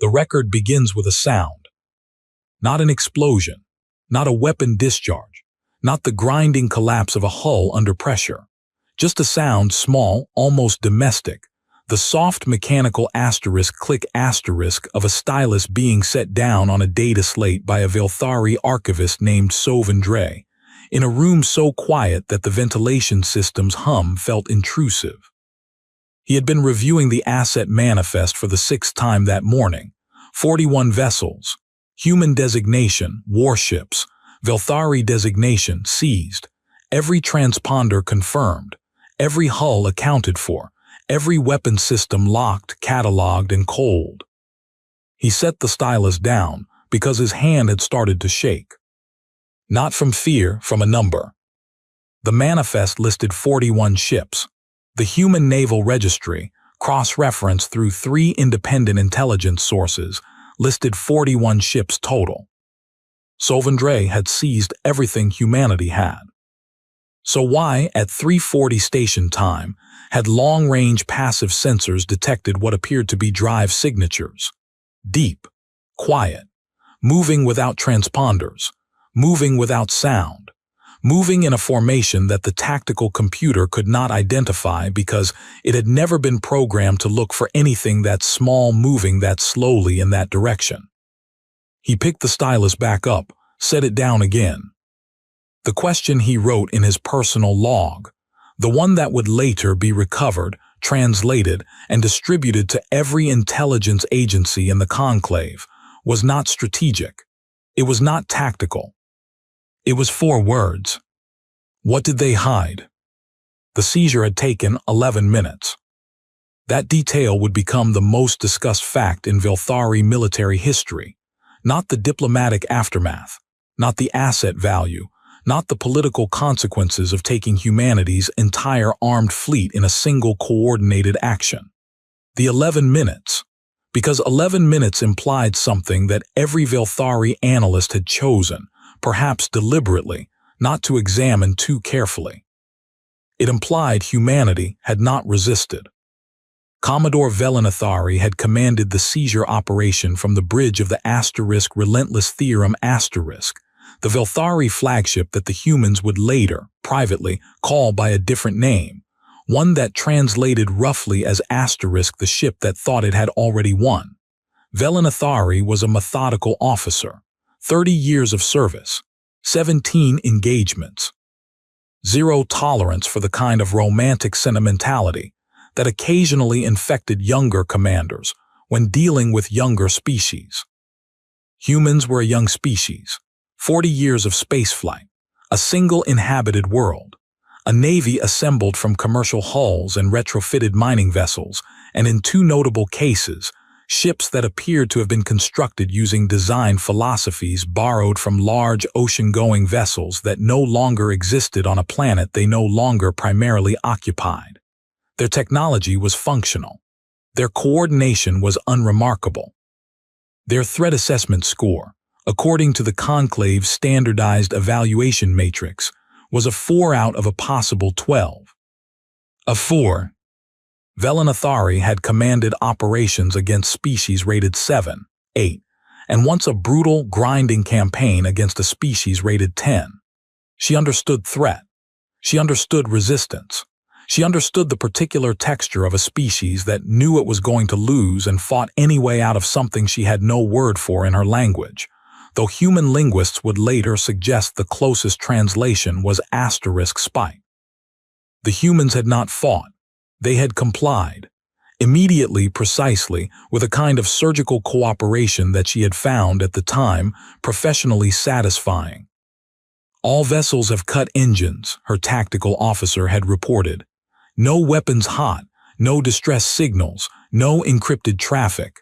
The record begins with a sound. Not an explosion, not a weapon discharge, not the grinding collapse of a hull under pressure. Just a sound, small, almost domestic, the soft mechanical asterisk click asterisk of a stylus being set down on a data slate by a Velthari archivist named Sovendray, in a room so quiet that the ventilation system's hum felt intrusive. He had been reviewing the asset manifest for the 6th time that morning. 41 vessels, human designation, warships, Velthari designation, seized, every transponder confirmed, every hull accounted for, every weapon system locked, catalogued, and cold. He set the stylus down because his hand had started to shake. Not from fear, from a number. The manifest listed 41 ships. The Human Naval Registry, cross-referenced through 3 independent intelligence sources, listed 41 ships total. Sovendray had seized everything humanity had. So why, at 3:40 station time, had long-range passive sensors detected what appeared to be drive signatures? Deep, quiet, moving without transponders, moving without sound, moving in a formation that the tactical computer could not identify because it had never been programmed to look for anything that small moving that slowly in that direction. He picked the stylus back up, set it down again. The question he wrote in his personal log, the one that would later be recovered, translated, and distributed to every intelligence agency in the conclave, was not strategic. It was not tactical. It was 4 words. What did they hide? The seizure had taken 11 minutes. That detail would become the most discussed fact in Velthari military history, not the diplomatic aftermath, not the asset value, not the political consequences of taking humanity's entire armed fleet in a single coordinated action. The 11 minutes, because 11 minutes implied something that every Velthari analyst had chosen, perhaps deliberately, not to examine too carefully. It implied humanity had not resisted. Commodore Velinathari had commanded the seizure operation from the bridge of the asterisk relentless theorem asterisk, the Velthari flagship that the humans would later, privately, call by a different name, one that translated roughly as asterisk the ship that thought it had already won. Velinathari was a methodical officer, 30 years of service, 17 engagements. Zero tolerance for the kind of romantic sentimentality that occasionally infected younger commanders when dealing with younger species. Humans were a young species, 40 years of spaceflight, a single inhabited world, a navy assembled from commercial hulls and retrofitted mining vessels, and in 2 notable cases, ships that appeared to have been constructed using design philosophies borrowed from large ocean-going vessels that no longer existed on a planet they no longer primarily occupied. Their technology was functional. Their coordination was unremarkable. Their threat assessment score, according to the Conclave's standardized evaluation matrix, was a 4 out of a possible 12. A 4. Velinathari had commanded operations against species rated 7, 8, and once a brutal, grinding campaign against a species rated 10. She understood threat. She understood resistance. She understood the particular texture of a species that knew it was going to lose and fought any way out of something she had no word for in her language, though human linguists would later suggest the closest translation was asterisk spite. The humans had not fought. They had complied, immediately, precisely, with a kind of surgical cooperation that she had found at the time professionally satisfying. All vessels have cut engines, her tactical officer had reported. No weapons hot, no distress signals, no encrypted traffic.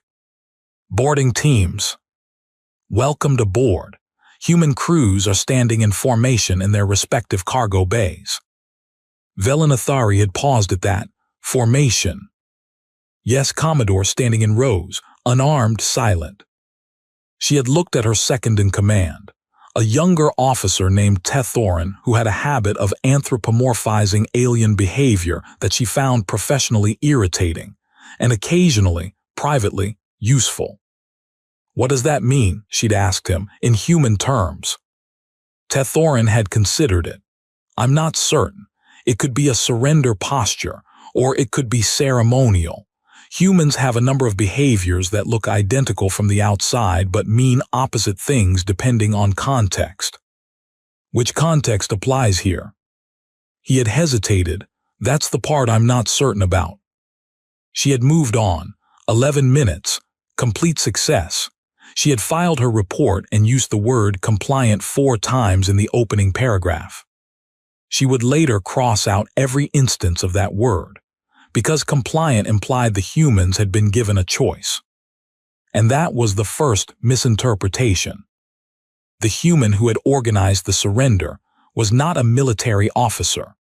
Boarding teams. Welcomed aboard. Human crews are standing in formation in their respective cargo bays. Velinathari had paused at that. Formation. Yes, Commodore, standing in rows, unarmed, silent. She had looked at her second-in-command, a younger officer named Tethoran who had a habit of anthropomorphizing alien behavior that she found professionally irritating and occasionally, privately, useful. What does that mean? She'd asked him, in human terms. Tethorin had considered it. I'm not certain. It could be a surrender posture, or it could be ceremonial. Humans have a number of behaviors that look identical from the outside but mean opposite things depending on context. Which context applies here? He had hesitated. That's the part I'm not certain about. She had moved on. 11 minutes. Complete success. She had filed her report and used the word compliant 4 times in the opening paragraph. She would later cross out every instance of that word, because compliant implied the humans had been given a choice. And that was the first misinterpretation. The human who had organized the surrender was not a military officer.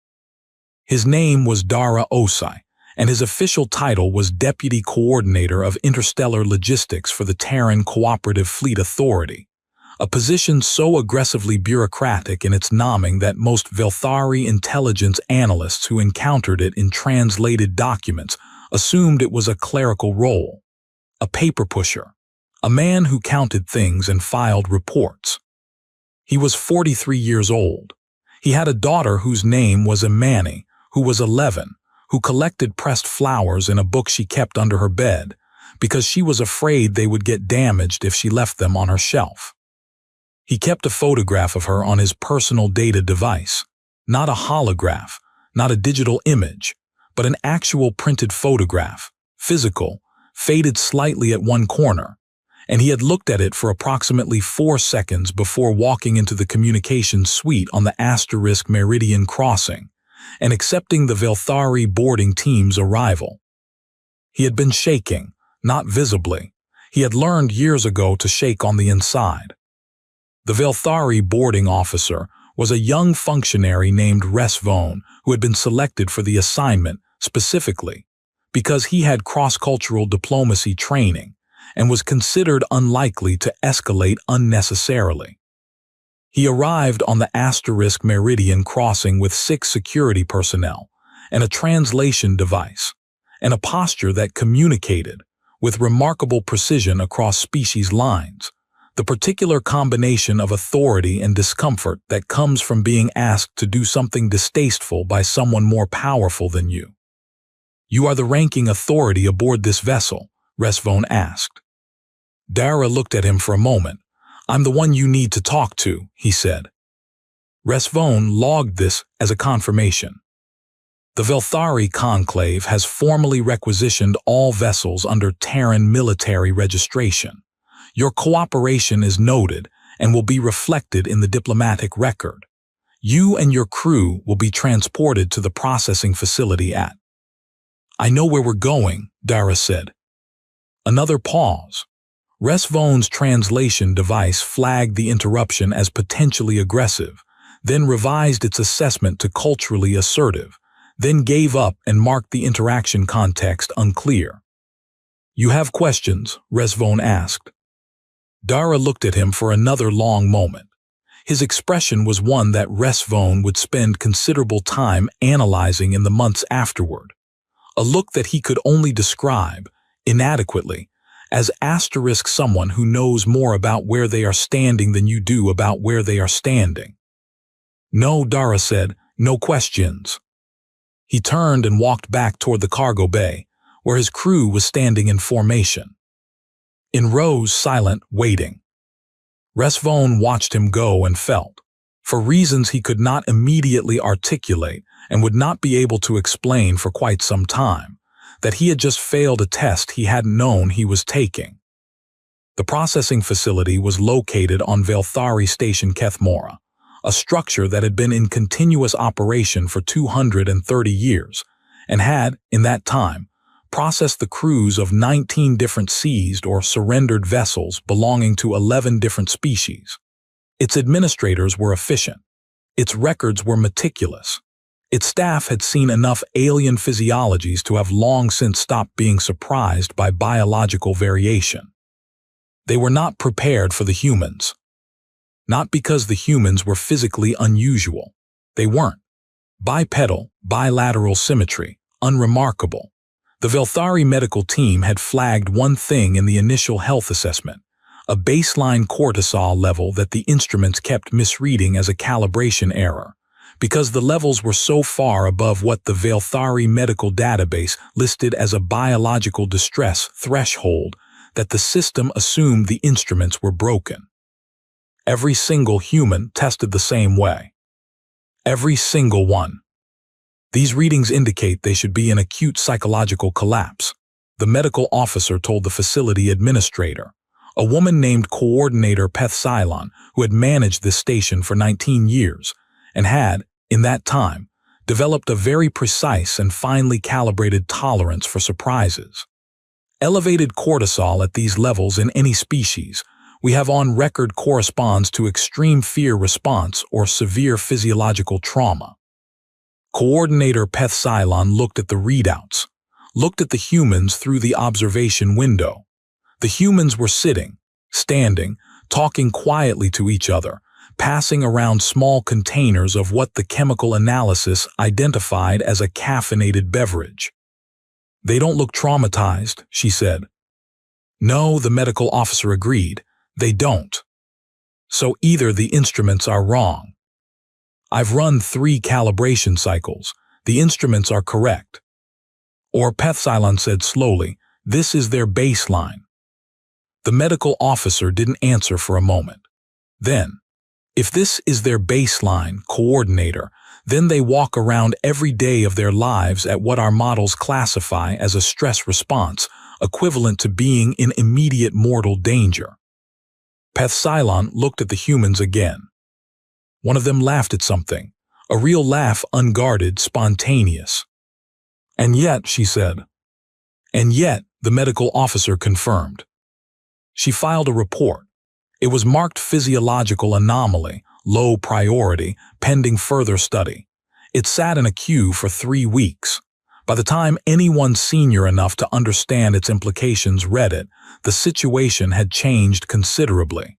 His name was Dara Osai, and his official title was Deputy Coordinator of Interstellar Logistics for the Terran Cooperative Fleet Authority, a position so aggressively bureaucratic in its naming that most Velthari intelligence analysts who encountered it in translated documents assumed it was a clerical role, a paper pusher, a man who counted things and filed reports. He was 43 years old. He had a daughter whose name was Imani, who was 11, who collected pressed flowers in a book she kept under her bed because she was afraid they would get damaged if she left them on her shelf. He kept a photograph of her on his personal data device, not a holograph, not a digital image, but an actual printed photograph, physical, faded slightly at one corner, and he had looked at it for approximately 4 seconds before walking into the communications suite on the * Meridian crossing and accepting the Velthari boarding team's arrival. He had been shaking, not visibly. He had learned years ago to shake on the inside. The Velthari boarding officer was a young functionary named Resvone who had been selected for the assignment specifically because he had cross-cultural diplomacy training and was considered unlikely to escalate unnecessarily. He arrived on the * Meridian crossing with 6 security personnel and a translation device, and a posture that communicated, with remarkable precision across species lines, the particular combination of authority and discomfort that comes from being asked to do something distasteful by someone more powerful than you. You are the ranking authority aboard this vessel, Resvone asked. Dara looked at him for a moment. I'm the one you need to talk to, he said. Resvone logged this as a confirmation. The Velthari Conclave has formally requisitioned all vessels under Terran military registration. Your cooperation is noted and will be reflected in the diplomatic record. You and your crew will be transported to the processing facility at. I know where we're going, Dara said. Another pause. Resvone's translation device flagged the interruption as potentially aggressive, then revised its assessment to culturally assertive, then gave up and marked the interaction context unclear. You have questions? Resvone asked. Dara looked at him for another long moment. His expression was one that Resvone would spend considerable time analyzing in the months afterward, a look that he could only describe, inadequately, as * someone who knows more about where they are standing than you do about where they are standing. No, Dara said, no questions. He turned and walked back toward the cargo bay, where his crew was standing in formation. In rows, silent, waiting. Resvone watched him go and felt, for reasons he could not immediately articulate and would not be able to explain for quite some time, that he had just failed a test he hadn't known he was taking. The processing facility was located on Velthari Station Kethmora, a structure that had been in continuous operation for 230 years, and had, in that time, processed the crews of 19 different seized or surrendered vessels belonging to 11 different species. Its administrators were efficient. Its records were meticulous. Its staff had seen enough alien physiologies to have long since stopped being surprised by biological variation. They were not prepared for the humans. Not because the humans were physically unusual. They weren't. Bipedal, bilateral symmetry, unremarkable. The Velthari medical team had flagged one thing in the initial health assessment, a baseline cortisol level that the instruments kept misreading as a calibration error, because the levels were so far above what the Velthari medical database listed as a biological distress threshold that the system assumed the instruments were broken. Every single human tested the same way. Every single one. These readings indicate they should be in acute psychological collapse, the medical officer told the facility administrator, a woman named Coordinator Pethsilon, who had managed this station for 19 years and had, in that time, developed a very precise and finely calibrated tolerance for surprises. Elevated cortisol at these levels in any species we have on record corresponds to extreme fear response or severe physiological trauma. Coordinator Pethsilon looked at the readouts, looked at the humans through the observation window. The humans were sitting, standing, talking quietly to each other, passing around small containers of what the chemical analysis identified as a caffeinated beverage. "They don't look traumatized," she said. "No," the medical officer agreed, "they don't. So either the instruments are wrong. I've run 3 calibration cycles. The instruments are correct. Or," Pethsilon said slowly, "this is their baseline." The medical officer didn't answer for a moment. Then, "If this is their baseline, coordinator, then they walk around every day of their lives at what our models classify as a stress response, equivalent to being in immediate mortal danger." Pethsilon looked at the humans again. One of them laughed at something, a real laugh, unguarded, spontaneous. "And yet," she said. "And yet," the medical officer confirmed. She filed a report. It was marked physiological anomaly, low priority, pending further study. It sat in a queue for 3 weeks. By the time anyone senior enough to understand its implications read it, the situation had changed considerably.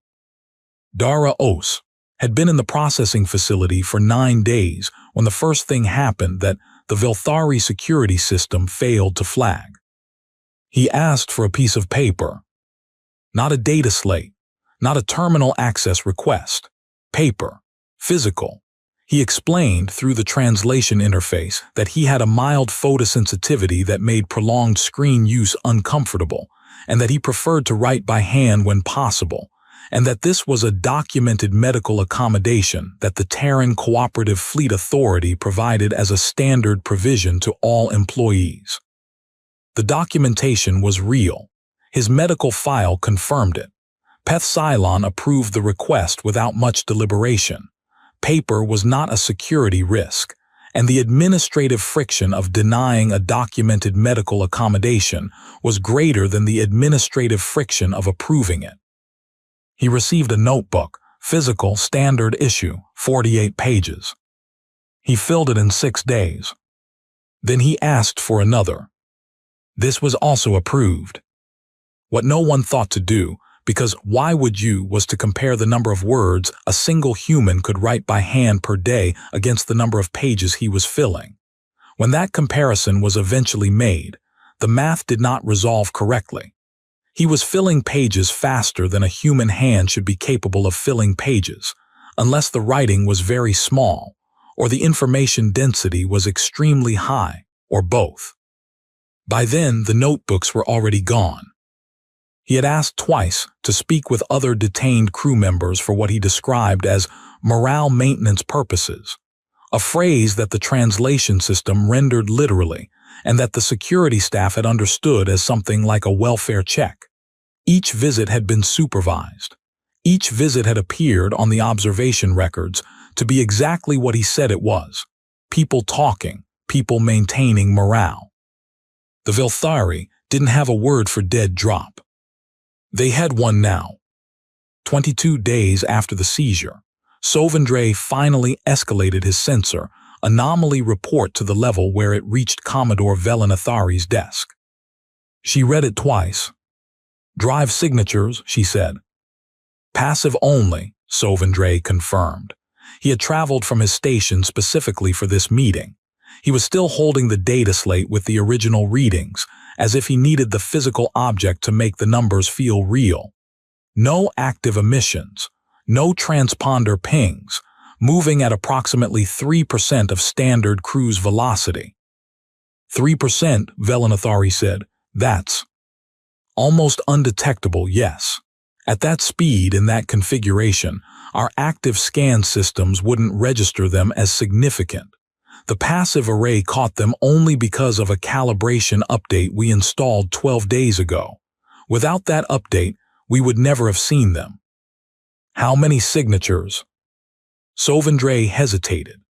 Dara Os had been in the processing facility for 9 days when the first thing happened that the Velthari security system failed to flag. He asked for a piece of paper. Not a data slate, not a terminal access request. Paper, physical. He explained through the translation interface that he had a mild photosensitivity that made prolonged screen use uncomfortable, and that he preferred to write by hand when possible, and that this was a documented medical accommodation that the Terran Cooperative Fleet Authority provided as a standard provision to all employees. The documentation was real. His medical file confirmed it. Pethsilon approved the request without much deliberation. Paper was not a security risk, and the administrative friction of denying a documented medical accommodation was greater than the administrative friction of approving it. He received a notebook, physical, standard issue, 48 pages. He filled it in 6 days. Then he asked for another. This was also approved. What no one thought to do, because why would you, was to compare the number of words a single human could write by hand per day against the number of pages he was filling. When that comparison was eventually made, the math did not resolve correctly. He was filling pages faster than a human hand should be capable of filling pages, unless the writing was very small, or the information density was extremely high, or both. By then, the notebooks were already gone. He had asked twice to speak with other detained crew members for what he described as morale maintenance purposes, a phrase that the translation system rendered literally and that the security staff had understood as something like a welfare check. Each visit had been supervised. Each visit had appeared on the observation records to be exactly what he said it was: people talking, people maintaining morale. The Velthari didn't have a word for dead drop. They had one now. 22 days after the seizure, Sovendre finally escalated his sensor anomaly report to the level where it reached Commodore Velanathari's desk. She read it twice. "Drive signatures," she said. "Passive only," Sovendre confirmed. He had traveled from his station specifically for this meeting. He was still holding the data slate with the original readings, as if he needed the physical object to make the numbers feel real. No active emissions, no transponder pings, moving at approximately 3% of standard cruise velocity. 3%, Velanathari said. That's almost undetectable, yes. At that speed in that configuration, our active scan systems wouldn't register them as significant. The passive array caught them only because of a calibration update we installed 12 days ago. Without that update, we would never have seen them. How many signatures? Sovindre hesitated,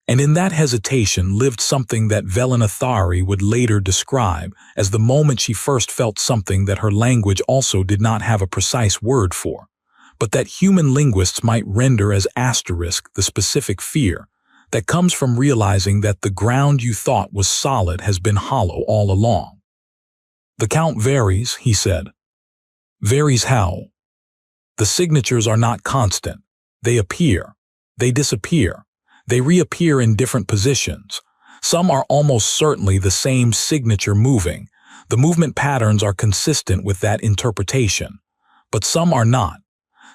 and in that hesitation lived something that Velanathari would later describe as the moment she first felt something that her language also did not have a precise word for, but that human linguists might render as asterisk the specific fear that comes from realizing that the ground you thought was solid has been hollow all along. The count varies, he said. Varies how? The signatures are not constant. They appear. They disappear. They reappear in different positions. Some are almost certainly the same signature moving. The movement patterns are consistent with that interpretation. But some are not.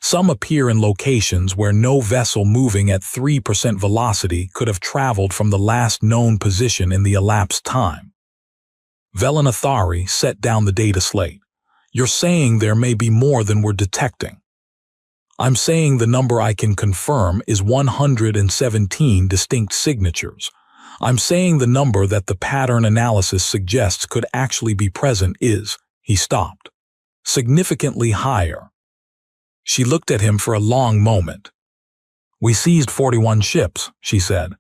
Some appear in locations where no vessel moving at 3% velocity could have traveled from the last known position in the elapsed time. Velanathari set down the data slate. You're saying there may be more than we're detecting. I'm saying the number I can confirm is 117 distinct signatures. I'm saying the number that the pattern analysis suggests could actually be present is, he stopped, significantly higher. She looked at him for a long moment. We seized 41 ships, she said.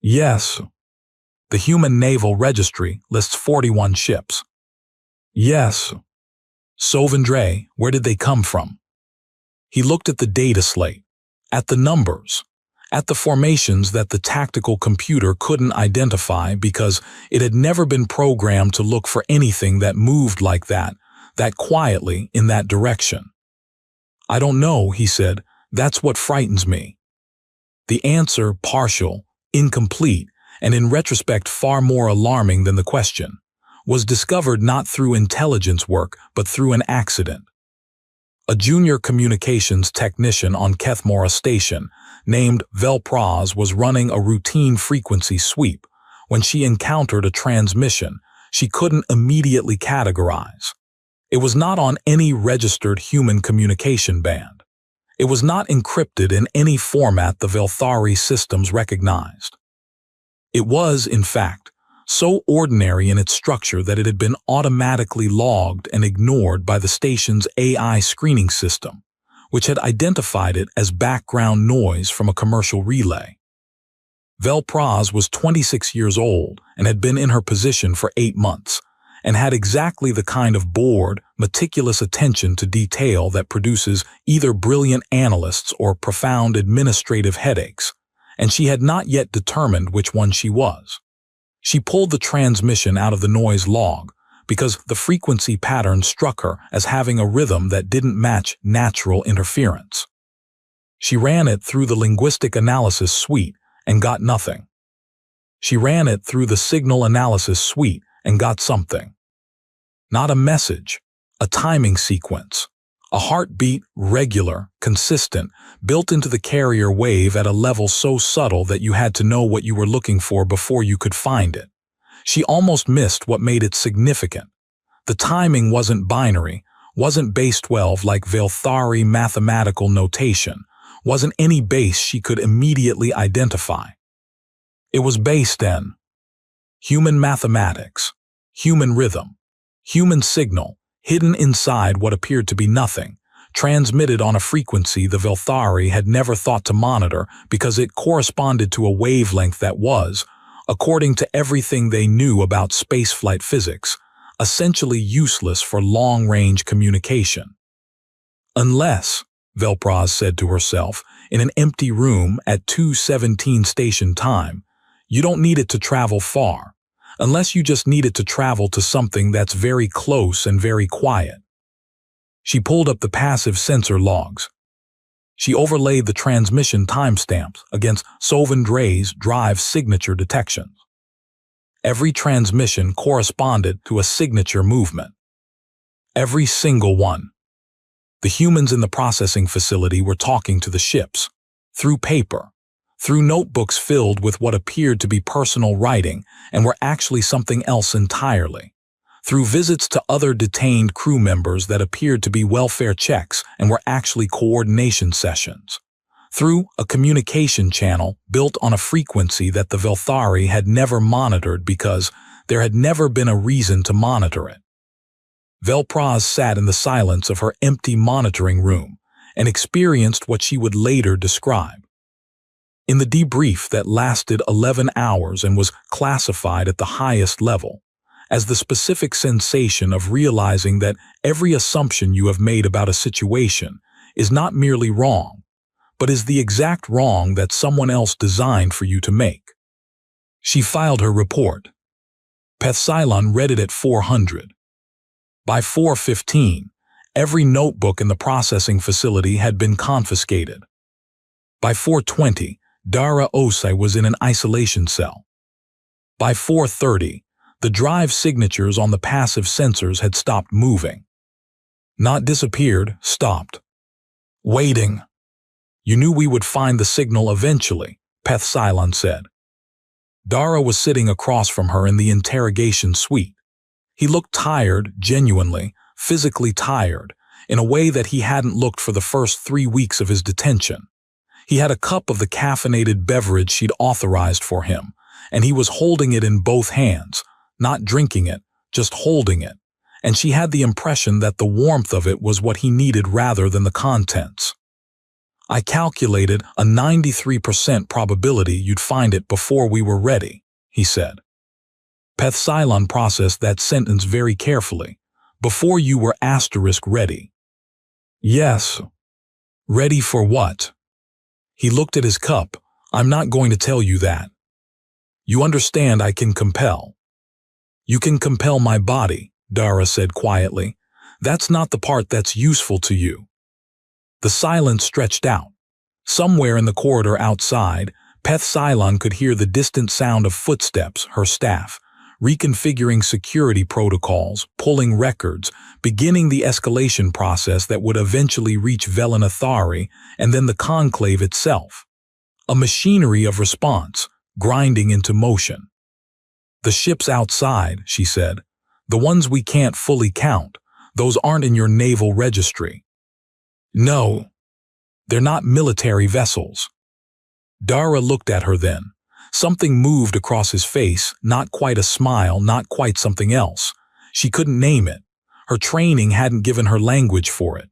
Yes. The Human Naval Registry lists 41 ships. Yes. Sovindre, where did they come from? He looked at the data slate, at the numbers, at the formations that the tactical computer couldn't identify because it had never been programmed to look for anything that moved like that quietly in that direction. I don't know, he said. That's what frightens me. The answer, partial, incomplete, and in retrospect far more alarming than the question, was discovered not through intelligence work but through an accident. A junior communications technician on Kethmora Station, named Velpraz, was running a routine frequency sweep when she encountered a transmission she couldn't immediately categorize. It was not on any registered human communication band. It was not encrypted in any format the Velthari systems recognized. It was, in fact, so ordinary in its structure that it had been automatically logged and ignored by the station's AI screening system, which had identified it as background noise from a commercial relay. Velpraz was 26 years old and had been in her position for 8 months, and had exactly the kind of bored, meticulous attention to detail that produces either brilliant analysts or profound administrative headaches, and she had not yet determined which one she was. She pulled the transmission out of the noise log because the frequency pattern struck her as having a rhythm that didn't match natural interference. She ran it through the linguistic analysis suite and got nothing. She ran it through the signal analysis suite and got something. Not a message, a timing sequence, a heartbeat, regular, consistent, built into the carrier wave at a level so subtle that you had to know what you were looking for before you could find it. She almost missed what made it significant. The timing wasn't binary, wasn't base 12 like Velthari mathematical notation, wasn't any base she could immediately identify. It was based in human mathematics, human rhythm, human signal, hidden inside what appeared to be nothing, transmitted on a frequency the Velthari had never thought to monitor because it corresponded to a wavelength that was, according to everything they knew about spaceflight physics, essentially useless for long-range communication. Unless, Velpraz said to herself, in an empty room at 2:17 station time, you don't need it to travel far, unless you just need it to travel to something that's very close and very quiet. She pulled up the passive sensor logs. She overlaid the transmission timestamps against Sovindre's drive signature detections. Every transmission corresponded to a signature movement. Every single one. The humans in the processing facility were talking to the ships, through paper, through notebooks filled with what appeared to be personal writing and were actually something else entirely, through visits to other detained crew members that appeared to be welfare checks and were actually coordination sessions, through a communication channel built on a frequency that the Velthari had never monitored because there had never been a reason to monitor it. Velpraz sat in the silence of her empty monitoring room and experienced what she would later describe. In the debrief that lasted 11 hours and was classified at the highest level, as the specific sensation of realizing that every assumption you have made about a situation is not merely wrong, but is the exact wrong that someone else designed for you to make. She filed her report. Pethsilon read it at 400. By 4:15, every notebook in the processing facility had been confiscated. By 4:20, Dara Osei was in an isolation cell. By 4:30, the drive signatures on the passive sensors had stopped moving. Not disappeared, stopped. Waiting. You knew we would find the signal eventually, Pethsilon said. Dara was sitting across from her in the interrogation suite. He looked tired, genuinely, physically tired, in a way that he hadn't looked for the first 3 weeks of his detention. He had a cup of the caffeinated beverage she'd authorized for him, and he was holding it in both hands, not drinking it, just holding it, and she had the impression that the warmth of it was what he needed rather than the contents. I calculated a 93% probability you'd find it before we were ready, he said. Pethsilon processed that sentence very carefully. Before you were *ready. Yes. Ready for what? He looked at his cup. I'm not going to tell you that. You understand I can compel. You can compel my body, Dara said quietly. That's not the part that's useful to you. The silence stretched out. Somewhere in the corridor outside, Pethsilon could hear the distant sound of footsteps, her staff, reconfiguring security protocols, pulling records, beginning the escalation process that would eventually reach Velanathari and then the conclave itself. A machinery of response, grinding into motion. The ships outside, she said, the ones we can't fully count, those aren't in your naval registry. No, they're not military vessels. Dara looked at her then. Something moved across his face, not quite a smile, not quite something else. She couldn't name it. Her training hadn't given her language for it.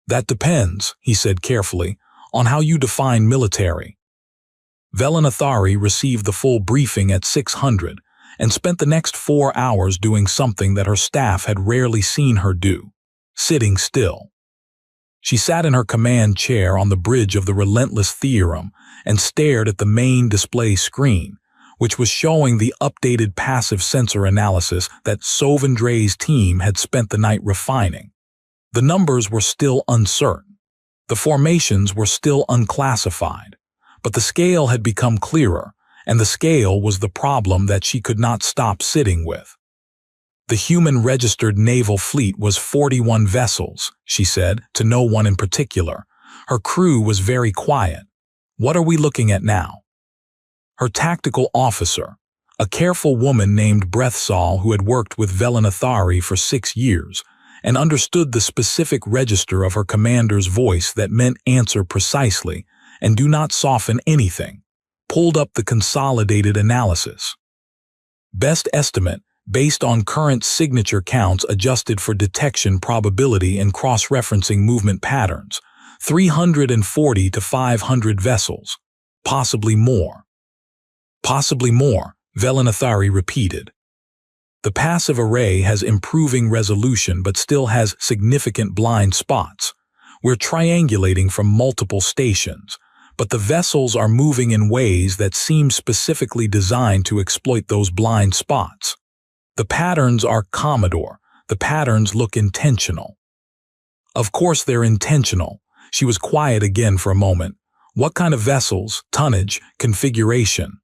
That depends, he said carefully, on how you define military. Velanathari received the full briefing at 600 and spent the next 4 hours doing something that her staff had rarely seen her do, sitting still. She sat in her command chair on the bridge of the relentless theorem and stared at the main display screen, which was showing the updated passive sensor analysis that Sovendre's team had spent the night refining. The numbers were still uncertain. The formations were still unclassified. But the scale had become clearer, and the scale was the problem that she could not stop sitting with. The human-registered naval fleet was 41 vessels, she said, to no one in particular. Her crew was very quiet. What are we looking at now? Her tactical officer, a careful woman named Brethsal who had worked with Velanathari for 6 years and understood the specific register of her commander's voice that meant answer precisely and do not soften anything, pulled up the consolidated analysis. Best estimate, based on current signature counts adjusted for detection probability and cross-referencing movement patterns, 340 to 500 vessels, possibly more. Possibly more, Velanathari repeated. The passive array has improving resolution but still has significant blind spots. We're triangulating from multiple stations, but the vessels are moving in ways that seem specifically designed to exploit those blind spots. The patterns are Commodore. The patterns look intentional. Of course they're intentional. She was quiet again for a moment. What kind of vessels, tonnage, configuration?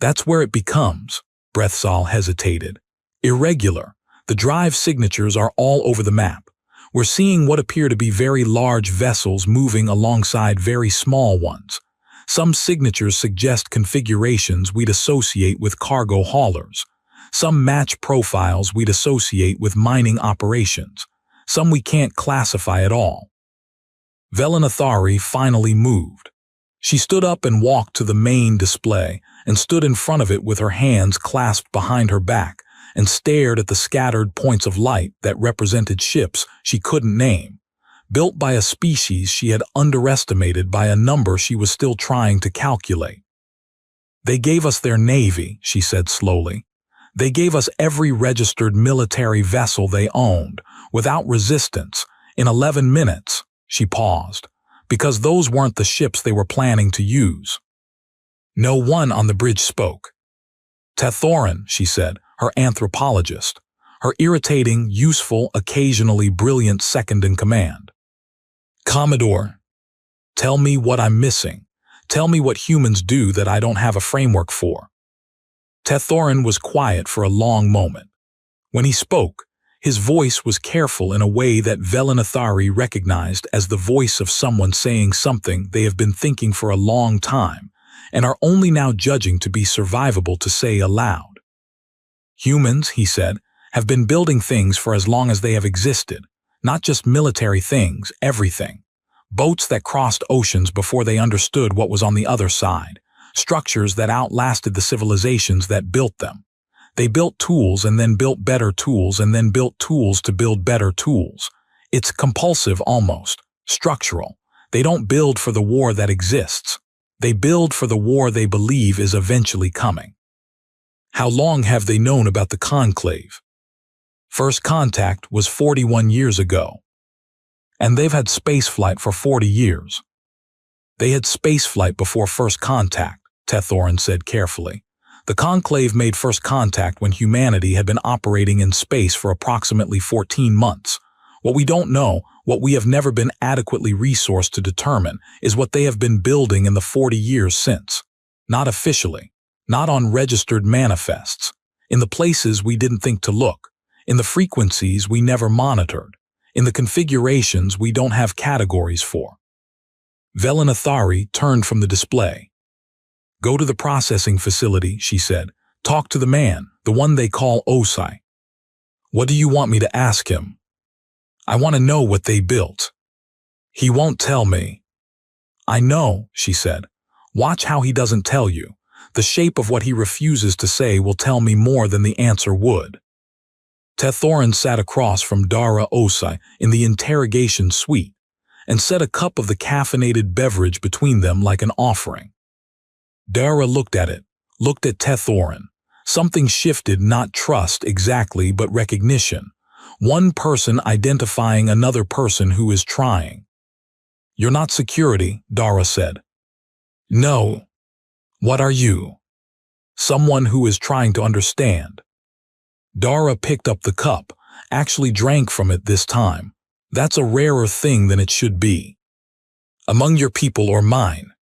That's where it becomes, Brethsal hesitated. Irregular. The drive signatures are all over the map. We're seeing what appear to be very large vessels moving alongside very small ones. Some signatures suggest configurations we'd associate with cargo haulers. Some match profiles we'd associate with mining operations. Some we can't classify at all. Velanathari finally moved. She stood up and walked to the main display and stood in front of it with her hands clasped behind her back and stared at the scattered points of light that represented ships she couldn't name, built by a species she had underestimated by a number she was still trying to calculate. They gave us their navy, she said slowly. They gave us every registered military vessel they owned, without resistance, in 11 minutes. She paused, because those weren't the ships they were planning to use. No one on the bridge spoke. Tethoran, she said, her anthropologist, her irritating, useful, occasionally brilliant second-in-command. Commodore, tell me what I'm missing. Tell me what humans do that I don't have a framework for. Tethoran was quiet for a long moment. When he spoke, his voice was careful in a way that Velanathari recognized as the voice of someone saying something they have been thinking for a long time and are only now judging to be survivable to say aloud. Humans, he said, have been building things for as long as they have existed, not just military things, everything. Boats that crossed oceans before they understood what was on the other side, structures that outlasted the civilizations that built them. They built tools and then built better tools and then built tools to build better tools. It's compulsive almost, structural. They don't build for the war that exists. They build for the war they believe is eventually coming. How long have they known about the conclave? First contact was 41 years ago. And they've had spaceflight for 40 years. They had spaceflight before first contact, Tethoran said carefully. The conclave made first contact when humanity had been operating in space for approximately 14 months. What we don't know, what we have never been adequately resourced to determine, is what they have been building in the 40 years since. Not officially, not on registered manifests, in the places we didn't think to look, in the frequencies we never monitored, in the configurations we don't have categories for. Velanathari turned from the display. Go to the processing facility, she said. Talk to the man, the one they call Osai. What do you want me to ask him? I want to know what they built. He won't tell me. I know, she said. Watch how he doesn't tell you. The shape of what he refuses to say will tell me more than the answer would. Tethoran sat across from Dara Osai in the interrogation suite and set a cup of the caffeinated beverage between them like an offering. Dara looked at it, looked at Tethoran. Something shifted, not trust exactly, but recognition. One person identifying another person who is trying. You're not security, Dara said. No. What are you? Someone who is trying to understand. Dara picked up the cup, actually drank from it this time. That's a rarer thing than it should be. Among your people or mine.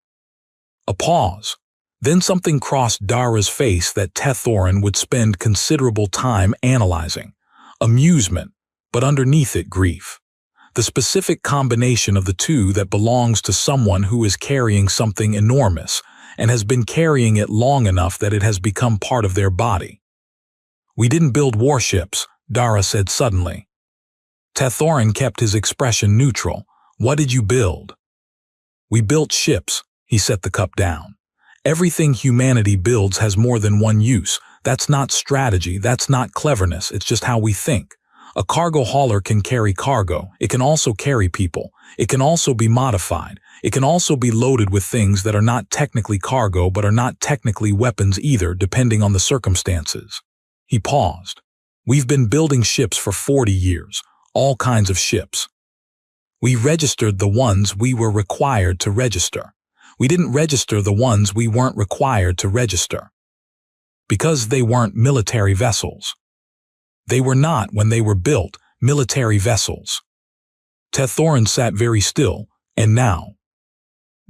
A pause. Then something crossed Dara's face that Tethoran would spend considerable time analyzing. Amusement, but underneath it grief. The specific combination of the two that belongs to someone who is carrying something enormous and has been carrying it long enough that it has become part of their body. We didn't build warships, Dara said suddenly. Tethoran kept his expression neutral. What did you build? We built ships, he set the cup down. Everything humanity builds has more than one use. That's not strategy, that's not cleverness, it's just how we think. A cargo hauler can carry cargo. It can also carry people. It can also be modified. It can also be loaded with things that are not technically cargo but are not technically weapons either, depending on the circumstances. He paused. We've been building ships for 40 years, all kinds of ships. We registered the ones we were required to register. We didn't register the ones we weren't required to register. Because they weren't military vessels. They were not, when they were built, military vessels. Tethoran sat very still, and now.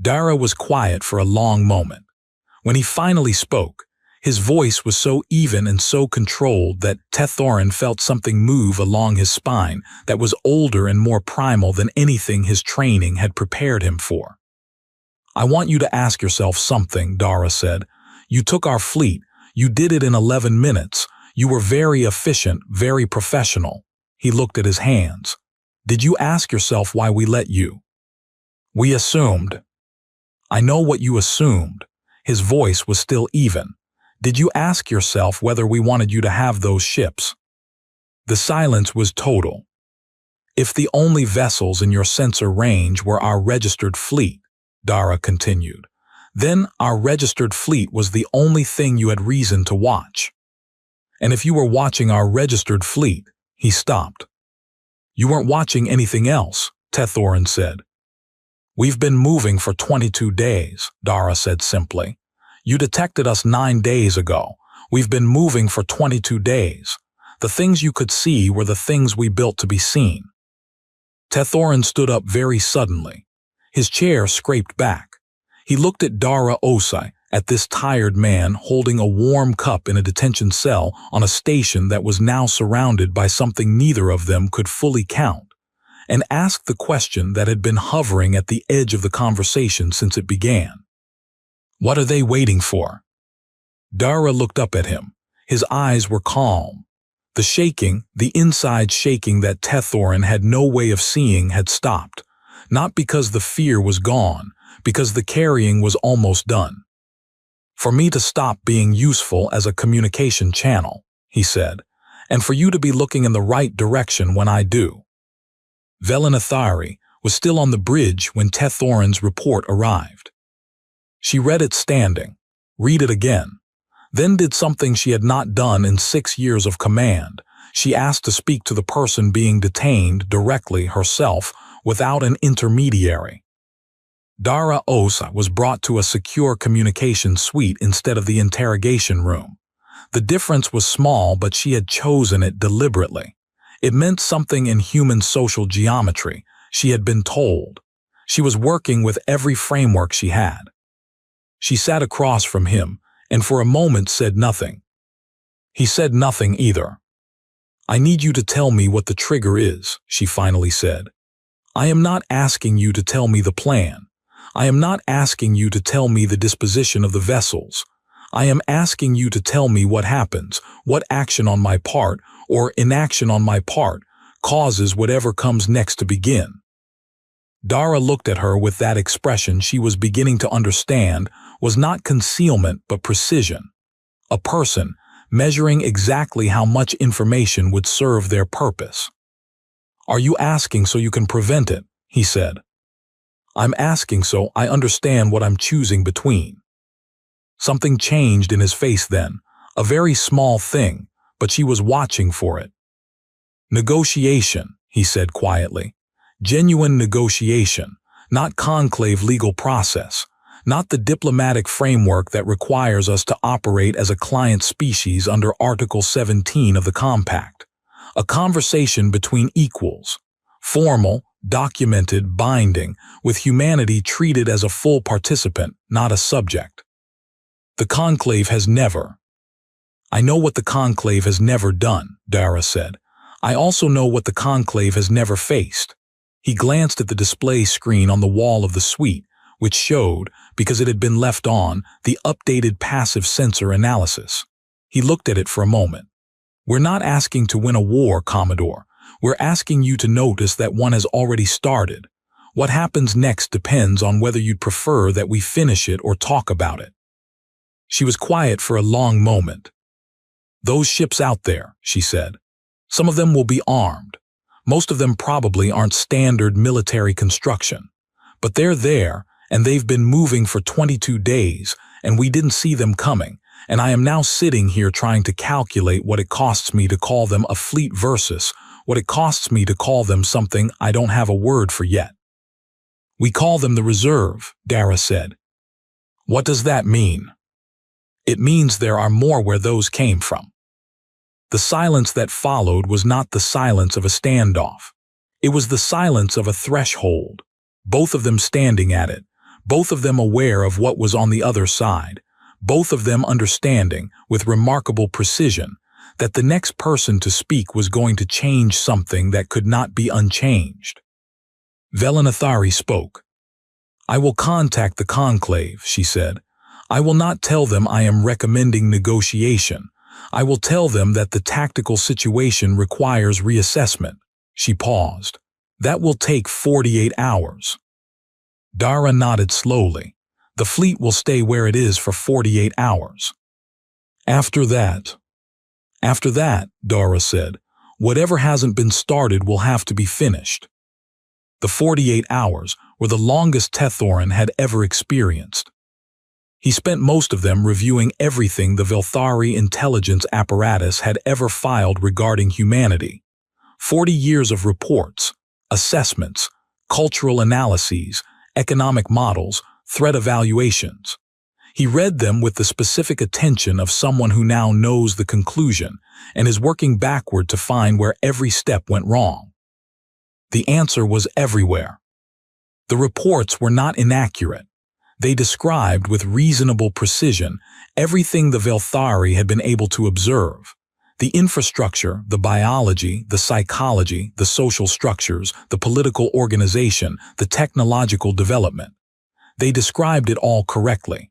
Dara was quiet for a long moment. When he finally spoke, His voice was so even and so controlled that Tethorin felt something move along his spine that was older and more primal than anything his training had prepared him for. "I want you to ask yourself something," Dara said. "You took our fleet. You did it in 11 minutes. You were very efficient, very professional." He looked at his hands. "Did you ask yourself why we let you?" "We assumed." "I know what you assumed." His voice was still even. "Did you ask yourself whether we wanted you to have those ships?" The silence was total. "If the only vessels in your sensor range were our registered fleet," Dara continued, "then our registered fleet was the only thing you had reason to watch. And if you were watching our registered fleet," he stopped. "You weren't watching anything else," Tethorin said. "We've been moving for 22 days, Dara said simply. "You detected us 9 days ago. We've been moving for 22 days. The things you could see were the things we built to be seen." Tethorin stood up very suddenly. His chair scraped back. He looked at Dara Osai, at this tired man holding a warm cup in a detention cell on a station that was now surrounded by something neither of them could fully count, and asked the question that had been hovering at the edge of the conversation since it began. "What are they waiting for?" Dara looked up at him. His eyes were calm. The shaking, the inside shaking that Tethorin had no way of seeing, had stopped. Not because the fear was gone, because the carrying was almost done. "For me to stop being useful as a communication channel," he said, "and for you to be looking in the right direction when I do." Velinathari was still on the bridge when Tethorin's report arrived. She read it standing, read it again, then did something she had not done in 6 years of command. She asked to speak to the person being detained directly herself, without an intermediary. Dara Osa was brought to a secure communication suite instead of the interrogation room. The difference was small, but she had chosen it deliberately. It meant something in human social geometry, she had been told. She was working with every framework she had. She sat across from him, and for a moment said nothing. He said nothing either. "I need you to tell me what the trigger is," she finally said. "I am not asking you to tell me the plan. I am not asking you to tell me the disposition of the vessels. I am asking you to tell me what happens, what action on my part, or inaction on my part, causes whatever comes next to begin." Dara looked at her with that expression she was beginning to understand was not concealment but precision. A person measuring exactly how much information would serve their purpose. "Are you asking so you can prevent it?" he said. "I'm asking so I understand what I'm choosing between." Something changed in his face then, a very small thing, but she was watching for it. "Negotiation," he said quietly. "Genuine negotiation, not conclave legal process, not the diplomatic framework that requires us to operate as a client species under Article 17 of the Compact. A conversation between equals, formal, documented, binding, with humanity treated as a full participant, not a subject. The conclave has never." "I know what the conclave has never done," Dara said. "I also know what the conclave has never faced." He glanced at the display screen on the wall of the suite, which showed, because it had been left on, the updated passive sensor analysis. He looked at it for a moment. "We're not asking to win a war, Commodore. We're asking you to notice that one has already started. What happens next depends on whether you'd prefer that we finish it or talk about it." She was quiet for a long moment. "Those ships out there," she said. "Some of them will be armed. Most of them probably aren't standard military construction. But they're there, and they've been moving for 22 days, and we didn't see them coming, and I am now sitting here trying to calculate what it costs me to call them a fleet versus what it costs me to call them something I don't have a word for yet." "We call them the reserve," Dara said. "What does that mean?" "It means there are more where those came from." The silence that followed was not the silence of a standoff. It was the silence of a threshold, both of them standing at it, both of them aware of what was on the other side, both of them understanding, with remarkable precision, that the next person to speak was going to change something that could not be unchanged. Velanathari spoke. "I will contact the conclave," she said. "I will not tell them I am recommending negotiation. I will tell them that the tactical situation requires reassessment." She paused. "That will take 48 hours. Dara nodded slowly. "The fleet will stay where it is for 48 hours. After that, Dara said, "whatever hasn't been started will have to be finished." The 48 hours were the longest Tethoran had ever experienced. He spent most of them reviewing everything the Velthari intelligence apparatus had ever filed regarding humanity. 40 years of reports, assessments, cultural analyses, economic models, threat evaluations. He read them with the specific attention of someone who now knows the conclusion and is working backward to find where every step went wrong. The answer was everywhere. The reports were not inaccurate. They described with reasonable precision everything the Velthari had been able to observe. The infrastructure, the biology, the psychology, the social structures, the political organization, the technological development. They described it all correctly.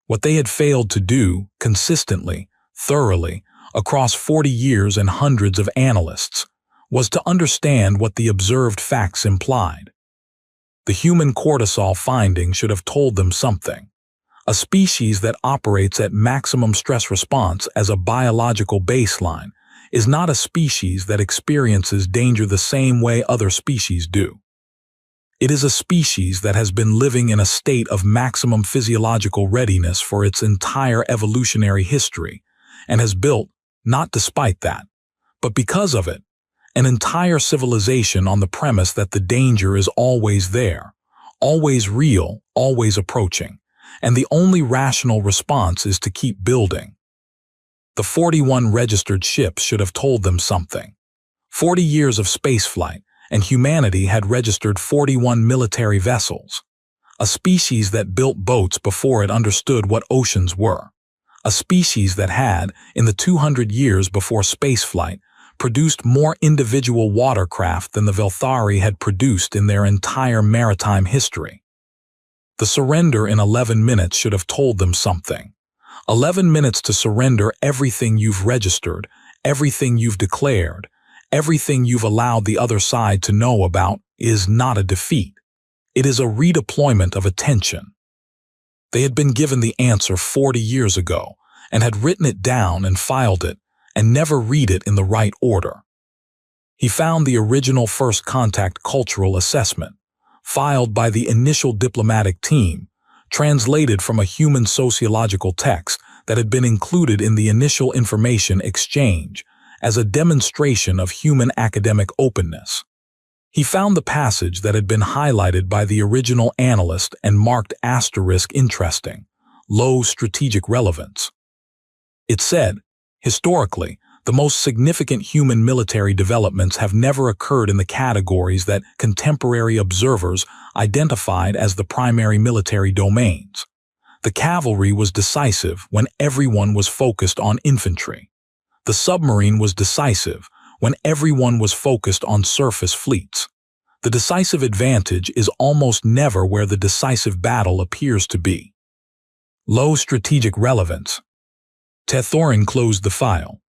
What they had failed to do, consistently, thoroughly, across 40 years and hundreds of analysts, was to understand what the observed facts implied. The human cortisol finding should have told them something. A species that operates at maximum stress response as a biological baseline is not a species that experiences danger the same way other species do. It is a species that has been living in a state of maximum physiological readiness for its entire evolutionary history and has built, not despite that, but because of it, an entire civilization on the premise that the danger is always there, always real, always approaching, and the only rational response is to keep building. The 41 registered ships should have told them something. 40 years of spaceflight, and humanity had registered 41 military vessels. A species that built boats before it understood what oceans were. A species that had, in the 200 years before spaceflight, produced more individual watercraft than the Velthari had produced in their entire maritime history. The surrender in 11 minutes should have told them something. 11 minutes to surrender everything you've registered, everything you've declared, everything you've allowed the other side to know about is not a defeat. It is a redeployment of attention. They had been given the answer 40 years ago and had written it down and filed it and never read it in the right order. He found the original first contact cultural assessment, filed by the initial diplomatic team, translated from a human sociological text that had been included in the initial information exchange as a demonstration of human academic openness. He found the passage that had been highlighted by the original analyst and marked asterisk interesting, low strategic relevance. It said, historically, the most significant human military developments have never occurred in the categories that contemporary observers identified as the primary military domains. The cavalry was decisive when everyone was focused on infantry. The submarine was decisive when everyone was focused on surface fleets. The decisive advantage is almost never where the decisive battle appears to be. Low strategic relevance. Tethoran closed the file.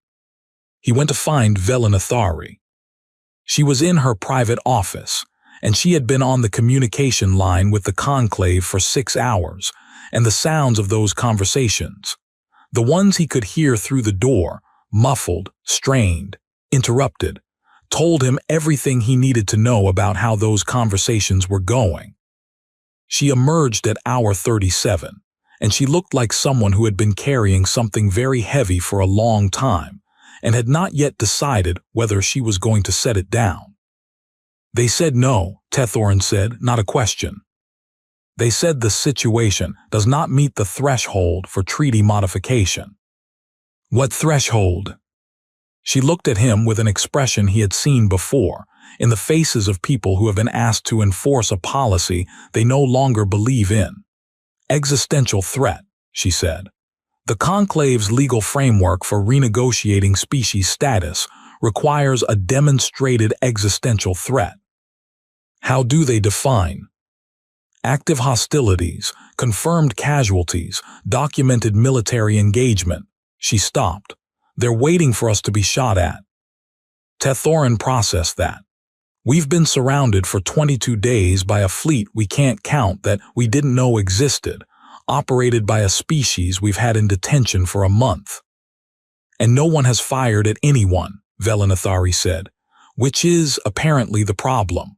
He went to find Velanathari. She was in her private office, and she had been on the communication line with the conclave for 6 hours, and the sounds of those conversations, the ones he could hear through the door, muffled, strained, interrupted, told him everything he needed to know about how those conversations were going. She emerged at hour 37, and she looked like someone who had been carrying something very heavy for a long time and had not yet decided whether she was going to set it down. They said no, Tethoran said, not a question. They said the situation does not meet the threshold for treaty modification. What threshold? She looked at him with an expression he had seen before, in the faces of people who have been asked to enforce a policy they no longer believe in. Existential threat, she said. The Conclave's legal framework for renegotiating species status requires a demonstrated existential threat. How do they define? Active hostilities, confirmed casualties, documented military engagement. She stopped. They're waiting for us to be shot at. Tethoran processed that. We've been surrounded for 22 days by a fleet we can't count that we didn't know existed, operated by a species we've had in detention for a month. And no one has fired at anyone, Velanathari said, which is apparently the problem.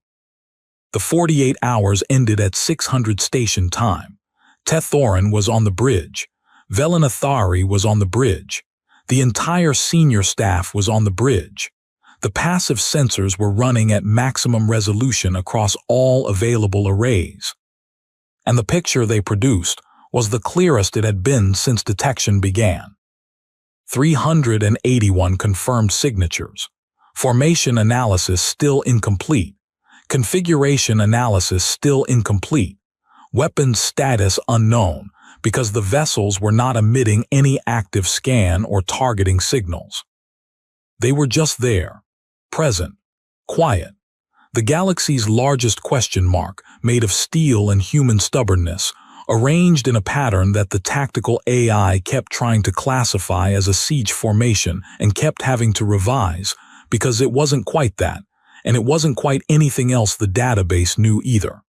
The 48 hours ended at 600 station time. Tethoran was on the bridge. Velanathari was on the bridge. The entire senior staff was on the bridge. The passive sensors were running at maximum resolution across all available arrays. And the picture they produced was the clearest it had been since detection began. 381 confirmed signatures. Formation analysis still incomplete. Configuration analysis still incomplete. Weapons status unknown because the vessels were not emitting any active scan or targeting signals. They were just there, present, quiet. The galaxy's largest question mark, made of steel and human stubbornness, arranged in a pattern that the tactical AI kept trying to classify as a siege formation and kept having to revise because it wasn't quite that, and it wasn't quite anything else the database knew either.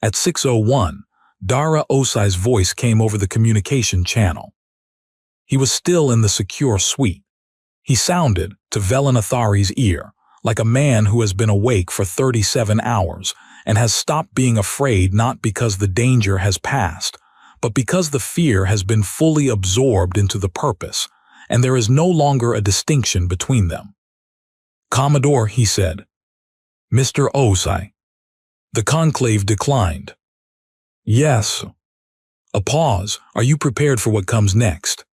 At 6:01, Dara Osai's voice came over the communication channel. He was still in the secure suite. He sounded, to Velanathari's ear, like a man who has been awake for 37 hours and has stopped being afraid not because the danger has passed, but because the fear has been fully absorbed into the purpose, and there is no longer a distinction between them. "Commodore," he said. "Mr. Osai." The conclave declined. "Yes." A pause. "Are you prepared for what comes next?"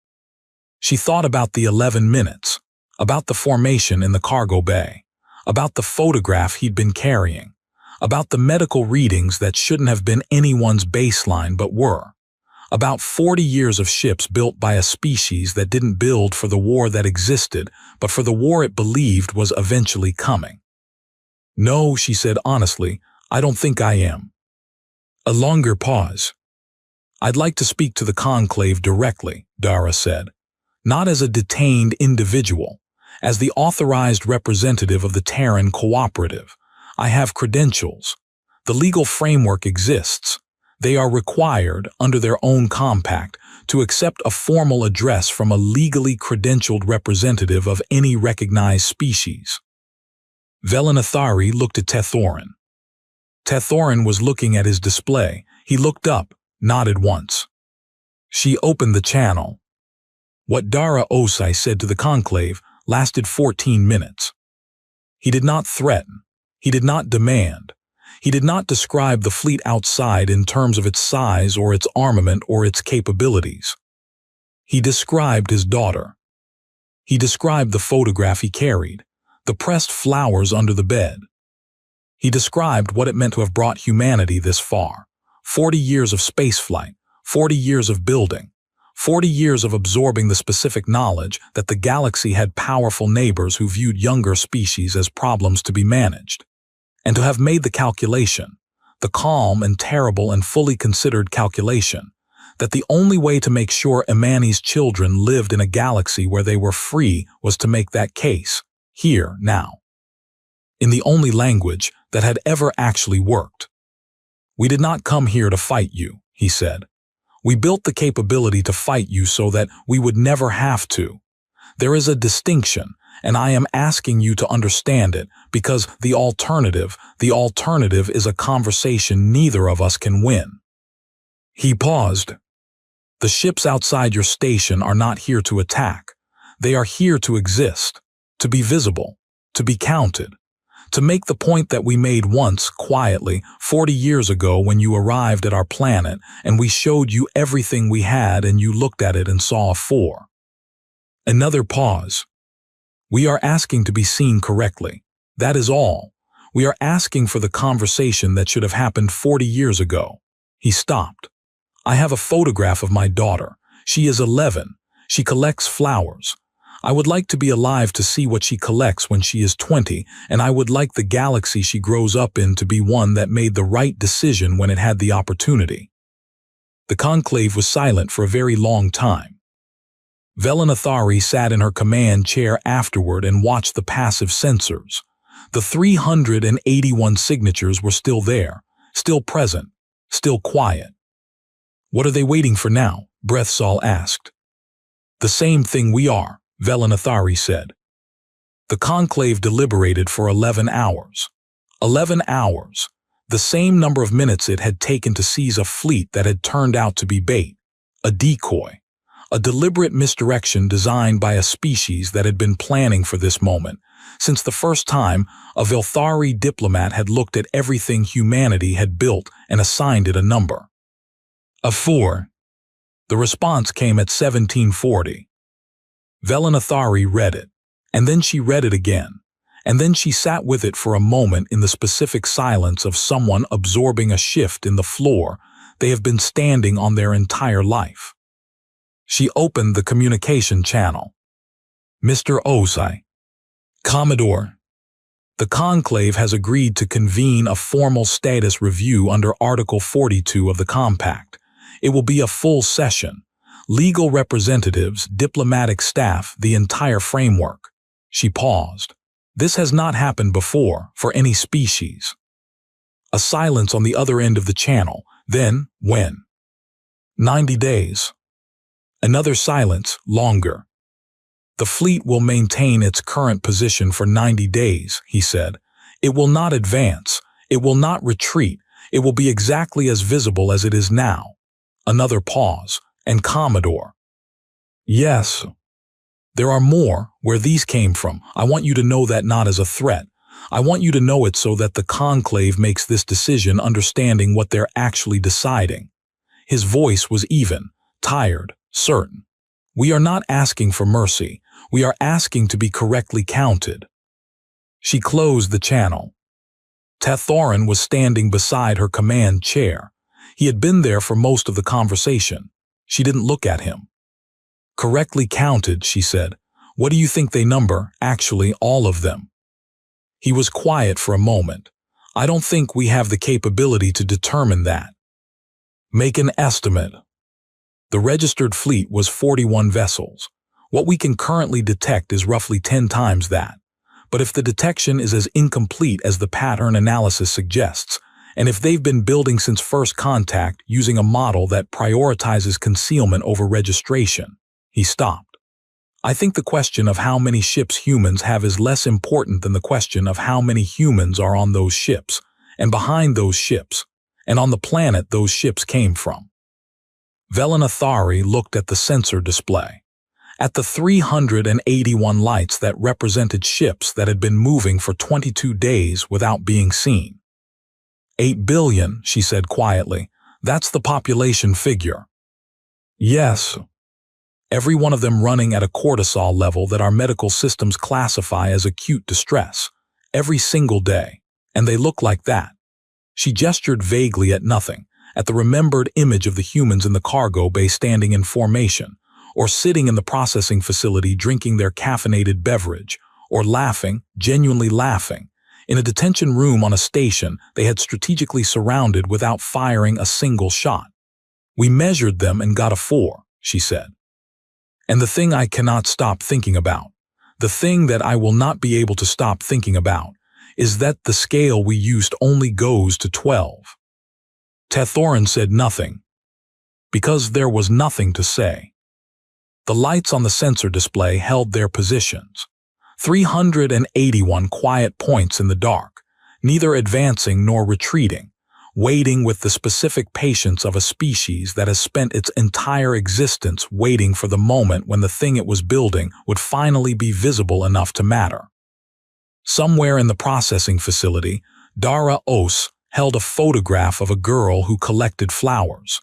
She thought about the 11 minutes, about the formation in the cargo bay, about the photograph he'd been carrying, about the medical readings that shouldn't have been anyone's baseline but were, about 40 years of ships built by a species that didn't build for the war that existed, but for the war it believed was eventually coming. "No," she said honestly, "I don't think I am." A longer pause. "I'd like to speak to the conclave directly," Dara said. "Not as a detained individual, as the authorized representative of the Terran Cooperative. I have credentials. The legal framework exists. They are required, under their own compact, to accept a formal address from a legally credentialed representative of any recognized species." Velanathari looked at Tethoran. Tethoran was looking at his display. He looked up, nodded once. She opened the channel. What Dara Osai said to the conclave lasted 14 minutes. He did not threaten. He did not demand. He did not describe the fleet outside in terms of its size or its armament or its capabilities. He described his daughter. He described the photograph he carried, the pressed flowers under the bed. He described what it meant to have brought humanity this far. 40 years of spaceflight, 40 years of building, 40 years of absorbing the specific knowledge that the galaxy had powerful neighbors who viewed younger species as problems to be managed. And to have made the calculation, the calm and terrible and fully considered calculation, that the only way to make sure Imani's children lived in a galaxy where they were free was to make that case, here, now. In the only language that had ever actually worked. "We did not come here to fight you," he said. "We built the capability to fight you so that we would never have to. There is a distinction, and I am asking you to understand it, because the alternative is a conversation neither of us can win." He paused. "The ships outside your station are not here to attack. They are here to exist, to be visible, to be counted, to make the point that we made once, quietly, 40 years ago when you arrived at our planet and we showed you everything we had and you looked at it and saw a 4. Another pause. "We are asking to be seen correctly. That is all. We are asking for the conversation that should have happened 40 years ago." He stopped. I have a photograph of my daughter. She is 11. She collects flowers. I would like to be alive to see what she collects when she is 20, and I would like the galaxy she grows up in to be one that made the right decision when it had the opportunity." The conclave was silent for a very long time. Velanathari sat in her command chair afterward and watched the passive sensors. The 381 signatures were still there, still present, still quiet. "What are they waiting for now?" Breathsal asked. "The same thing we are," Velanathari said. The conclave deliberated for 11 hours. 11 hours, the same number of minutes it had taken to seize a fleet that had turned out to be bait, a decoy, a deliberate misdirection designed by a species that had been planning for this moment, since the first time a Velthari diplomat had looked at everything humanity had built and assigned it a number. A 4. The response came at 1740. Velanathari read it, and then she read it again, and then she sat with it for a moment in the specific silence of someone absorbing a shift in the floor they have been standing on their entire life. She opened the communication channel. "Mr. Osai. Commodore. The conclave has agreed to convene a formal status review under Article 42 of the Compact. It will be a full session. Legal representatives, diplomatic staff, the entire framework." She paused. This has not happened before, for any species. A silence on the other end of the channel. Then, when? 90 days. Another silence, longer. "The fleet will maintain its current position for 90 days, he said. "It will not advance. It will not retreat. It will be exactly as visible as it is now." Another pause. "And Commodore." "Yes. There are more where these came from. I want you to know that not as a threat. I want you to know it so that the conclave makes this decision understanding what they're actually deciding." His voice was even, tired, certain. "We are not asking for mercy. We are asking to be correctly counted." She closed the channel. Tathoran was standing beside her command chair. He had been there for most of the conversation. She didn't look at him. "Correctly counted," she said. "What do you think they number? Actually, all of them." He was quiet for a moment. "I don't think we have the capability to determine that." "Make an estimate." The registered fleet was 41 vessels. What we can currently detect is roughly 10 times that. But if the detection is as incomplete as the pattern analysis suggests, and if they've been building since first contact using a model that prioritizes concealment over registration, he stopped. "I think the question of how many ships humans have is less important than the question of how many humans are on those ships, and behind those ships, and on the planet those ships came from." Velanathari looked at the sensor display, at the 381 lights that represented ships that had been moving for 22 days without being seen. 8 billion, she said quietly. "That's the population figure." "Yes. Every one of them running at a cortisol level that our medical systems classify as acute distress. Every single day. And they look like that." She gestured vaguely at nothing, at the remembered image of the humans in the cargo bay standing in formation, or sitting in the processing facility drinking their caffeinated beverage, or laughing, genuinely laughing, in a detention room on a station they had strategically surrounded without firing a single shot. "We measured them and got a 4, she said. "And the thing I cannot stop thinking about, the thing that I will not be able to stop thinking about, is that the scale we used only goes to 12. Tathoran said nothing, because there was nothing to say. The lights on the sensor display held their positions. 381 quiet points in the dark, neither advancing nor retreating, waiting with the specific patience of a species that has spent its entire existence waiting for the moment when the thing it was building would finally be visible enough to matter. Somewhere in the processing facility, Dara Os held a photograph of a girl who collected flowers,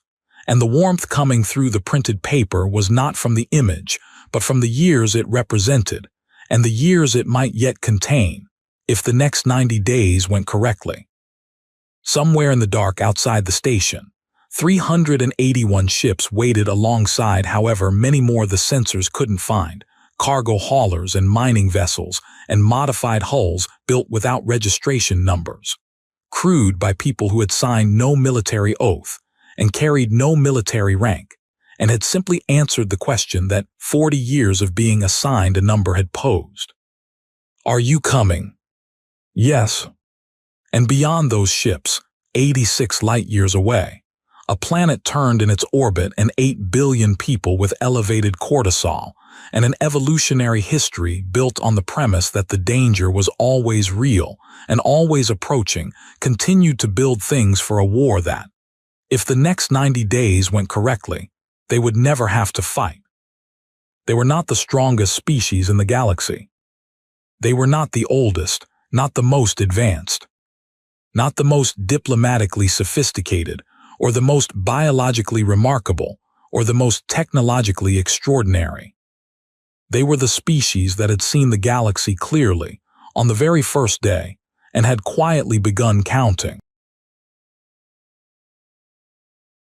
and the warmth coming through the printed paper was not from the image, but from the years it represented, and the years it might yet contain, if the next 90 days went correctly. Somewhere in the dark outside the station, 381 ships waited alongside, however, many more the sensors couldn't find. Cargo haulers and mining vessels, and modified hulls built without registration numbers. Crewed by people who had signed no military oath and carried no military rank, and had simply answered the question that 40 years of being assigned a number had posed. Are you coming? Yes. And beyond those ships, 86 light-years away, a planet turned in its orbit and 8 billion people with elevated cortisol and an evolutionary history built on the premise that the danger was always real and always approaching, continued to build things for a war that, if the next 90 days went correctly, they would never have to fight. They were not the strongest species in the galaxy. They were not the oldest, not the most advanced, not the most diplomatically sophisticated, or the most biologically remarkable, or the most technologically extraordinary. They were the species that had seen the galaxy clearly on the very first day and had quietly begun counting.